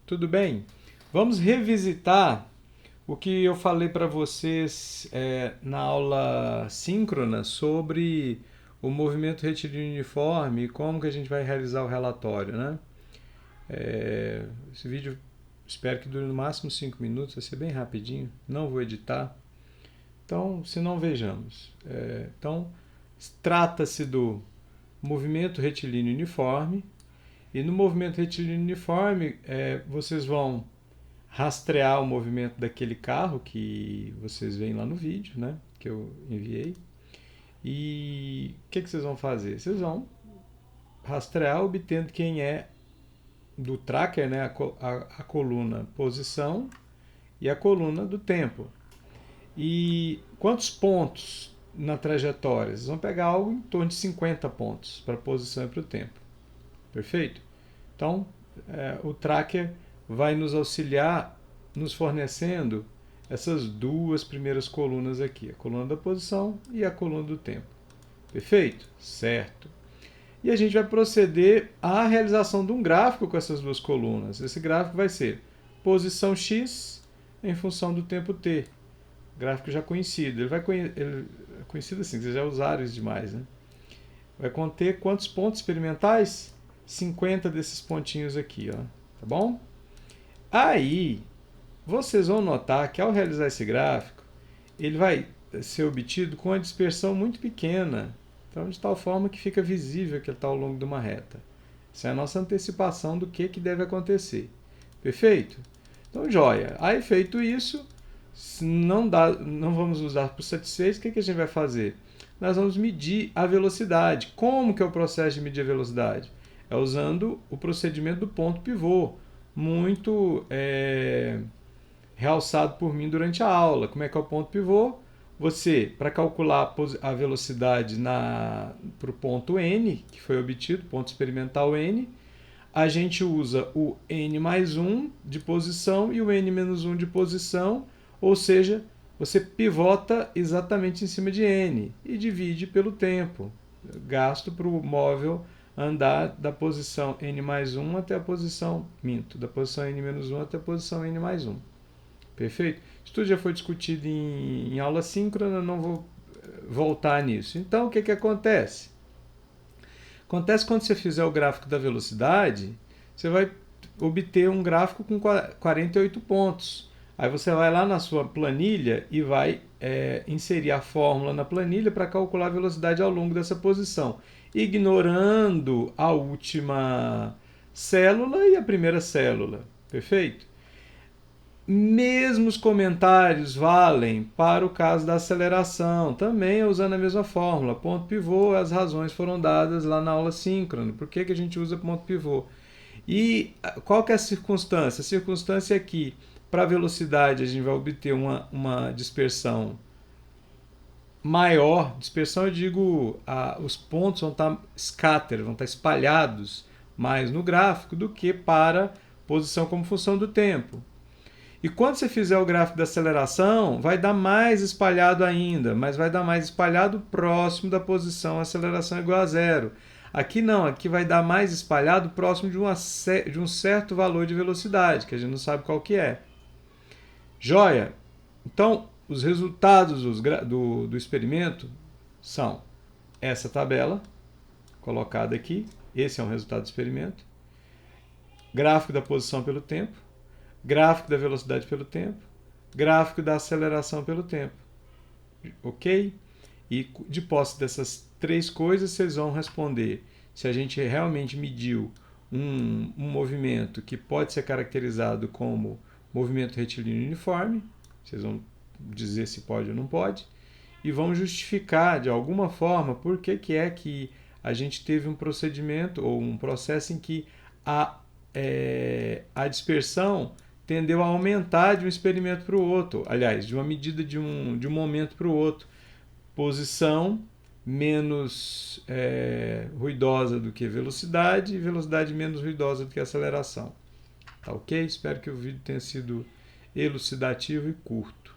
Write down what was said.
Tudo bem? Vamos revisitar o que eu falei para vocês na aula síncrona sobre o movimento retilíneo uniforme e como que a gente vai realizar o relatório, né? Esse vídeo espero que dure no máximo 5 minutos, vai ser bem rapidinho, não vou editar. Então, se não, vejamos. Então, trata-se do movimento retilíneo uniforme. E no movimento retilíneo uniforme, vocês vão rastrear o movimento daquele carro que vocês veem lá no vídeo, né? Que eu enviei. E o que vocês vão fazer? Vocês vão rastrear obtendo quem é do tracker, né? A coluna posição e a coluna do tempo. E quantos pontos na trajetória? Vocês vão pegar algo em torno de 50 pontos para a posição e para o tempo. Perfeito? Então, o tracker vai nos auxiliar, nos fornecendo essas duas primeiras colunas aqui, a coluna da posição e a coluna do tempo. Perfeito? Certo. E a gente vai proceder à realização de um gráfico com essas duas colunas. Esse gráfico vai ser posição x em função do tempo t. Gráfico já conhecido. Ele é conhecido assim, vocês já usaram isso demais, né? Vai conter quantos pontos experimentais? 50 desses pontinhos aqui, ó. Tá bom? Aí, vocês vão notar que ao realizar esse gráfico, ele vai ser obtido com a dispersão muito pequena. Então, de tal forma que fica visível que ele está ao longo de uma reta. Essa é a nossa antecipação do que deve acontecer. Perfeito? Então, joia. Aí, feito isso, não vamos usar por satisfeito, o que a gente vai fazer? Nós vamos medir a velocidade. Como que é o processo de medir a velocidade? É usando o procedimento do ponto pivô, muito realçado por mim durante a aula. Como é que é o ponto pivô? Você, para calcular a velocidade para o ponto n, que foi obtido, ponto experimental n, a gente usa o n mais 1 de posição e o n menos 1 de posição, ou seja, você pivota exatamente em cima de n e divide pelo tempo gasto para o móvel andar da posição n mais 1 até a posição, da posição n menos 1 até a posição n mais 1. Perfeito? Isso tudo já foi discutido em aula síncrona, não vou voltar nisso. Então, o que acontece? Acontece quando você fizer o gráfico da velocidade, você vai obter um gráfico com 48 pontos. Aí você vai lá na sua planilha e vai inserir a fórmula na planilha para calcular a velocidade ao longo dessa posição, ignorando a última célula e a primeira célula. Perfeito? Mesmos comentários valem para o caso da aceleração, também usando a mesma fórmula. Ponto pivô, as razões foram dadas lá na aula síncrona. Por que a gente usa ponto pivô? E qual que é a circunstância? A circunstância é que, para a velocidade, a gente vai obter uma dispersão maior. Dispersão, eu digo, os pontos vão estar vão estar espalhados mais no gráfico do que para posição como função do tempo. E quando você fizer o gráfico da aceleração, vai dar mais espalhado ainda, mas vai dar mais espalhado próximo da posição aceleração igual a zero. Aqui não, aqui vai dar mais espalhado próximo de um certo valor de velocidade, que a gente não sabe qual que é. Joia! Então, os resultados do experimento são essa tabela colocada aqui. Esse é um resultado do experimento. Gráfico da posição pelo tempo. Gráfico da velocidade pelo tempo, gráfico da aceleração pelo tempo. Ok? E de posse dessas três coisas, vocês vão responder se a gente realmente mediu um movimento que pode ser caracterizado como movimento retilíneo uniforme. Vocês vão dizer se pode ou não pode. E vão justificar, de alguma forma, por que é que a gente teve um procedimento ou um processo em que a dispersão tendeu a aumentar de um experimento para o outro. Aliás, de uma medida de um momento para o outro. Posição menos ruidosa do que velocidade e velocidade menos ruidosa do que aceleração. Tá ok? Espero que o vídeo tenha sido elucidativo e curto.